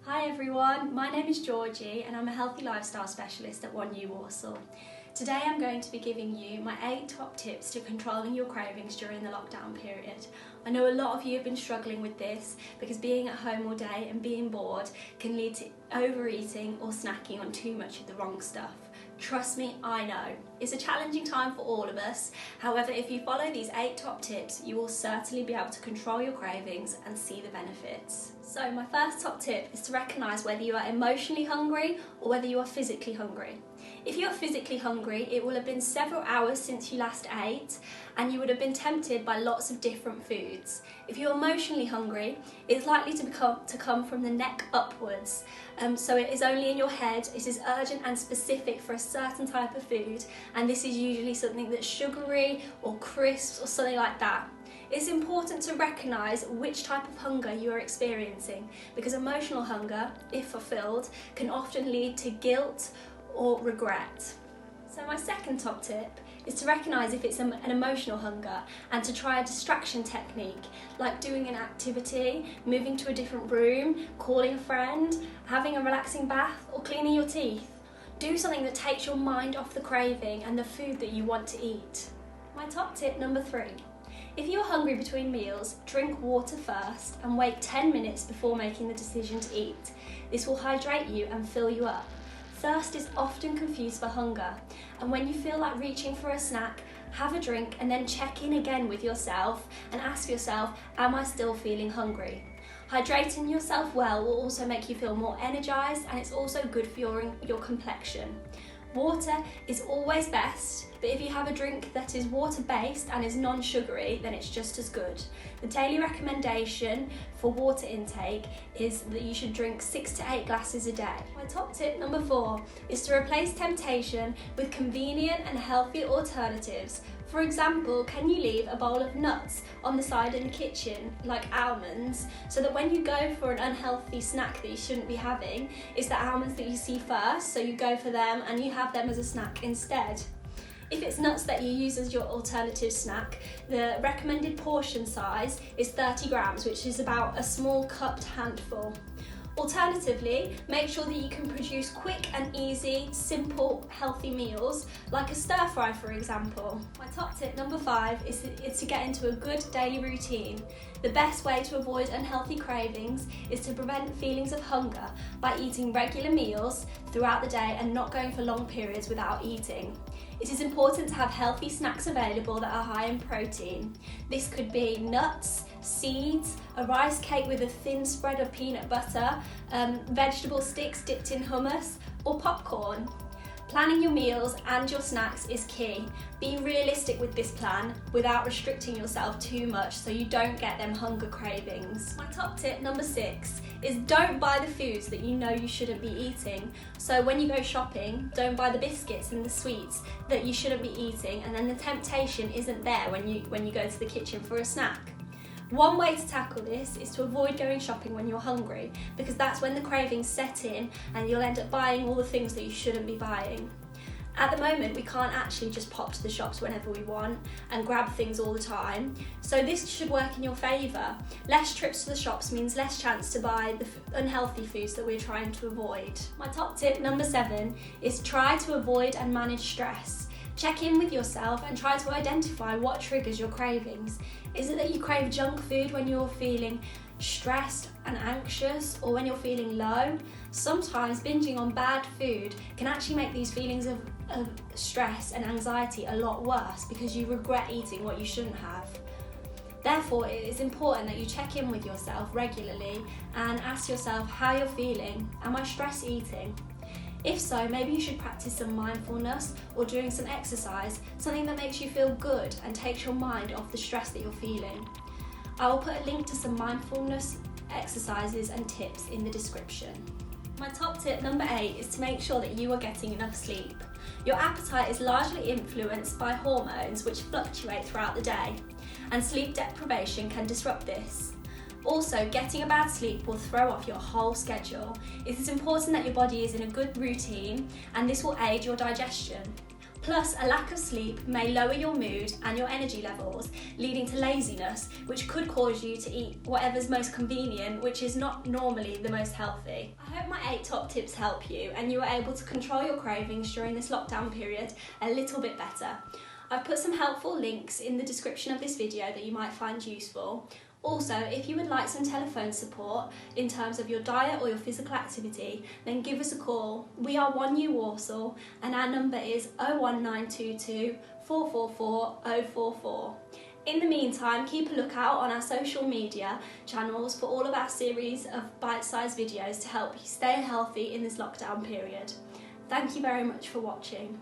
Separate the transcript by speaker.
Speaker 1: Hi everyone, my name is Georgie and I'm a healthy lifestyle specialist at 1U Warsaw. Today I'm going to be giving you my 8 top tips to controlling your cravings during the lockdown period. I know a lot of you have been struggling with this because being at home all day and being bored can lead to overeating or snacking on too much of the wrong stuff. Trust me, I know. It's a challenging time for all of us. However, if you follow these 8 top tips, you will certainly be able to control your cravings and see the benefits. So my first top tip is to recognise whether you are emotionally hungry or whether you are physically hungry. If you are physically hungry, it will have been several hours since you last ate and you would have been tempted by lots of different foods. If you're emotionally hungry, it's likely to come from the neck upwards. So it is only in your head, it is urgent and specific for a certain type of food, and this is usually something that's sugary or crisps or something like that. It's important to recognise which type of hunger you are experiencing, because emotional hunger, if fulfilled, can often lead to guilt or regret. So my second top tip is to recognise if it's an emotional hunger and to try a distraction technique, like doing an activity, moving to a different room, calling a friend, having a relaxing bath or cleaning your teeth. Do something that takes your mind off the craving and the food that you want to eat. My top tip number 3. If you're hungry between meals, drink water first and wait 10 minutes before making the decision to eat. This will hydrate you and fill you up. Thirst is often confused for hunger, and when you feel like reaching for a snack, have a drink and then check in again with yourself and ask yourself, am I still feeling hungry? Hydrating yourself well will also make you feel more energised, and it's also good for your complexion. Water is always best, but if you have a drink that is water-based and is non-sugary, then it's just as good. The daily recommendation for water intake is that you should drink 6 to 8 glasses a day. My top tip number 4 is to replace temptation with convenient and healthy alternatives. For example, can you leave a bowl of nuts on the side in the kitchen, like almonds, so that when you go for an unhealthy snack that you shouldn't be having, it's the almonds that you see first, so you go for them and you have them as a snack instead. If it's nuts that you use as your alternative snack, the recommended portion size is 30 grams, which is about a small cupped handful. Alternatively, make sure that you can produce quick and easy, simple, healthy meals, like a stir fry for example. My top tip number 5 is to get into a good daily routine. The best way to avoid unhealthy cravings is to prevent feelings of hunger by eating regular meals throughout the day and not going for long periods without eating. It is important to have healthy snacks available that are high in protein. This could be nuts, seeds, a rice cake with a thin spread of peanut butter, vegetable sticks dipped in hummus, or popcorn. Planning your meals and your snacks is key. Be realistic with this plan without restricting yourself too much so you don't get them hunger cravings. My top tip number 6 is don't buy the foods that you know you shouldn't be eating. So when you go shopping, don't buy the biscuits and the sweets that you shouldn't be eating, and then the temptation isn't there when you go to the kitchen for a snack. One way to tackle this is to avoid going shopping when you're hungry, because that's when the cravings set in and you'll end up buying all the things that you shouldn't be buying. At the moment, we can't actually just pop to the shops whenever we want and grab things all the time, so this should work in your favour. Less trips to the shops means less chance to buy the unhealthy foods that we're trying to avoid. My top tip number 7 is try to avoid and manage stress. Check in with yourself and try to identify what triggers your cravings. Is it that you crave junk food when you're feeling stressed and anxious, or when you're feeling low? Sometimes binging on bad food can actually make these feelings of stress and anxiety a lot worse because you regret eating what you shouldn't have. Therefore, it is important that you check in with yourself regularly and ask yourself how you're feeling. Am I stress eating? If so, maybe you should practice some mindfulness or doing some exercise, something that makes you feel good and takes your mind off the stress that you're feeling. I will put a link to some mindfulness exercises and tips in the description. My top tip number 8 is to make sure that you are getting enough sleep. Your appetite is largely influenced by hormones which fluctuate throughout the day, and sleep deprivation can disrupt this. Also, getting a bad sleep will throw off your whole schedule. It is important that your body is in a good routine, and this will aid your digestion. Plus, a lack of sleep may lower your mood and your energy levels, leading to laziness, which could cause you to eat whatever's most convenient, which is not normally the most healthy. I hope my 8 top tips help you and you are able to control your cravings during this lockdown period a little bit better. I've put some helpful links in the description of this video that you might find useful. Also, if you would like some telephone support in terms of your diet or your physical activity, then give us a call. We are 1U Walsall and our number is 01922 444 044. In the meantime, keep a lookout on our social media channels for all of our series of bite-sized videos to help you stay healthy in this lockdown period. Thank you very much for watching.